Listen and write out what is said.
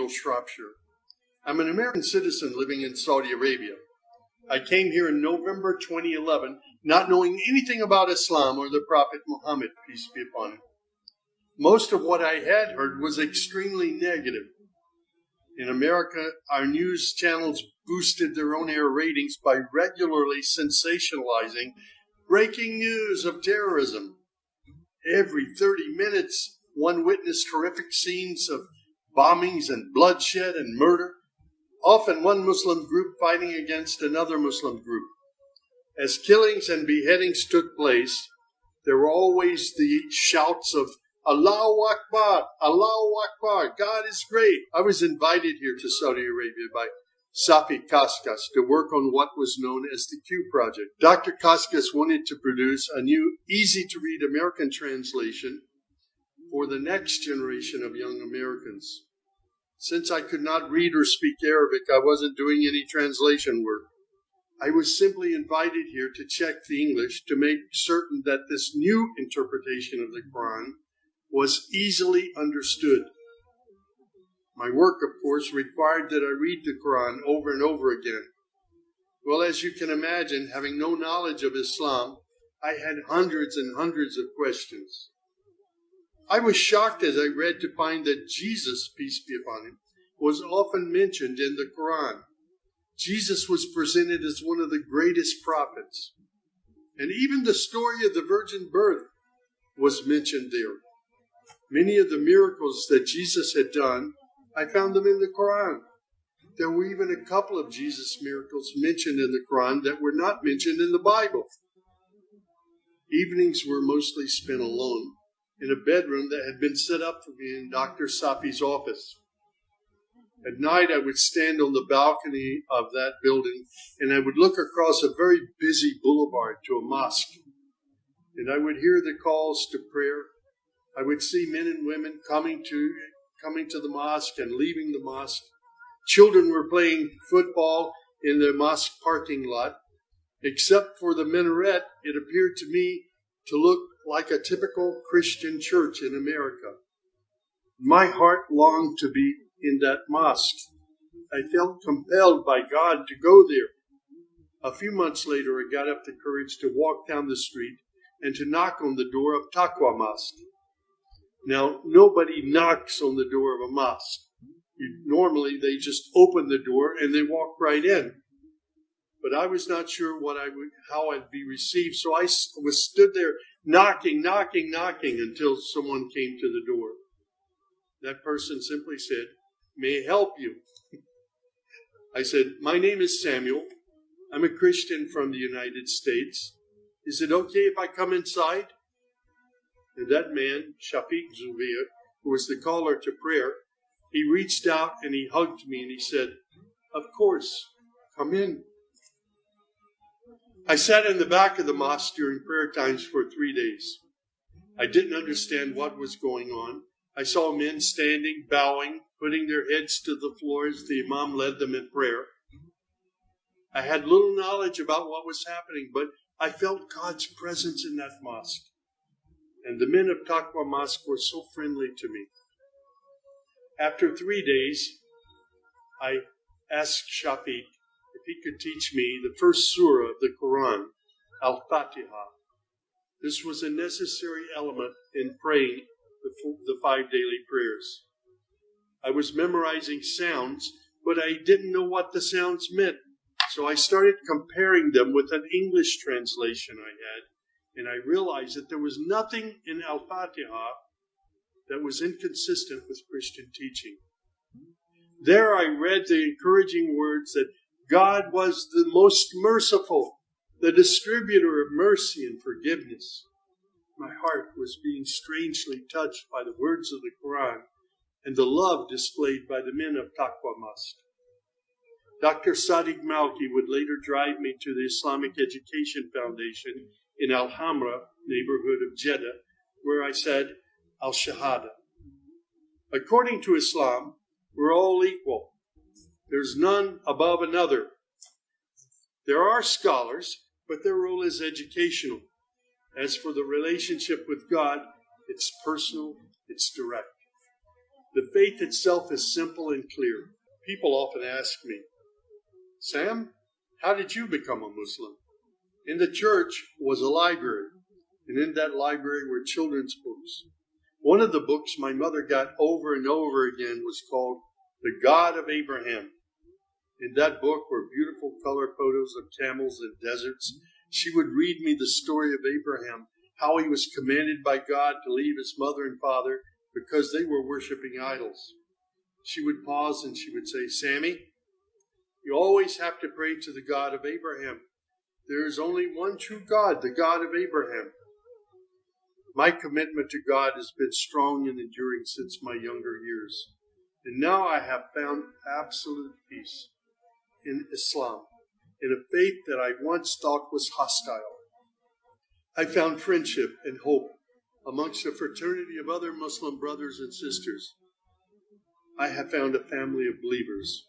Samuel Shropshire. I'm an American citizen living in Saudi Arabia. I came here in November 2011, not knowing anything about Islam or the Prophet Muhammad, peace be upon him. Most of what I had heard was extremely negative. In America, our news channels boosted their on-air ratings by regularly sensationalizing breaking news of terrorism. Every 30 minutes, one witnessed horrific scenes of bombings and bloodshed and murder, often one Muslim group fighting against another Muslim group. As killings and beheadings took place, there were always the shouts of Allahu Akbar, Allahu Akbar, God is great. I was invited here to Saudi Arabia by Safi Kaskas to work on what was known as the Q Project. Dr. Kaskas wanted to produce a new, easy-to-read American translation for the next generation of young Americans. Since I could not read or speak Arabic, I wasn't doing any translation work. I was simply invited here to check the English to make certain that this new interpretation of the Quran was easily understood. My work, of course, required that I read the Quran over and over again. Well, as you can imagine, having no knowledge of Islam, I had hundreds and hundreds of questions. I was shocked as I read to find that Jesus, peace be upon him, was often mentioned in the Quran. Jesus was presented as one of the greatest prophets. And even the story of the virgin birth was mentioned there. Many of the miracles that Jesus had done, I found them in the Quran. There were even a couple of Jesus' miracles mentioned in the Quran that were not mentioned in the Bible. Evenings were mostly spent alone in a bedroom that had been set up for me in Dr. Safi's office. At night, I would stand on the balcony of that building and I would look across a very busy boulevard to a mosque. And I would hear the calls to prayer. I would see men and women coming to the mosque and leaving the mosque. Children were playing football in the mosque parking lot. Except for the minaret, it appeared to me to look like a typical Christian church in America. My heart longed to be in that mosque. I felt compelled by God to go there. A few months later, I got up the courage to walk down the street and to knock on the door of Taqwa Mosque. Now, nobody knocks on the door of a mosque. Normally, they just open the door and they walk right in. But I was not sure how I'd be received, so I stood there knocking until someone came to the door. That person simply said, "May I help you?" I said, "My name is Samuel. I'm a Christian from the United States. Is it okay if I come inside?" And that man, Shafiq Zubair, who was the caller to prayer, he reached out and he hugged me and he said, "Of course, come in." I sat in the back of the mosque during prayer times for 3 days. I didn't understand what was going on. I saw men standing, bowing, putting their heads to the floor as the imam led them in prayer. I had little knowledge about what was happening, but I felt God's presence in that mosque. And the men of Taqwa Mosque were so friendly to me. After 3 days, I asked Shafiq if he could teach me the first surah of the Quran, Al-Fatiha. This was a necessary element in praying the 5 daily prayers. I was memorizing sounds, but I didn't know what the sounds meant. So I started comparing them with an English translation I had, and I realized that there was nothing in Al-Fatiha that was inconsistent with Christian teaching. There I read the encouraging words that God was the most merciful, the distributor of mercy and forgiveness. My heart was being strangely touched by the words of the Quran and the love displayed by the men of Taqwa Mosque. Dr. Sadiq Malki would later drive me to the Islamic Education Foundation in Al-Hamra, neighborhood of Jeddah, where I said Al-Shahada. According to Islam, we're all equal. There's none above another. There are scholars, but their role is educational. As for the relationship with God, it's personal, it's direct. The faith itself is simple and clear. People often ask me, Sam, how did you become a Muslim? In the church was a library, and in that library were children's books. One of the books my mother got over and over again was called The God of Abraham. In that book were beautiful color photos of camels and deserts. She would read me the story of Abraham, how he was commanded by God to leave his mother and father because they were worshiping idols. She would pause and she would say, Sammy, you always have to pray to the God of Abraham. There is only one true God, the God of Abraham. My commitment to God has been strong and enduring since my younger years. And now I have found absolute peace in Islam, in a faith that I once thought was hostile. I found friendship and hope amongst a fraternity of other Muslim brothers and sisters. I have found a family of believers.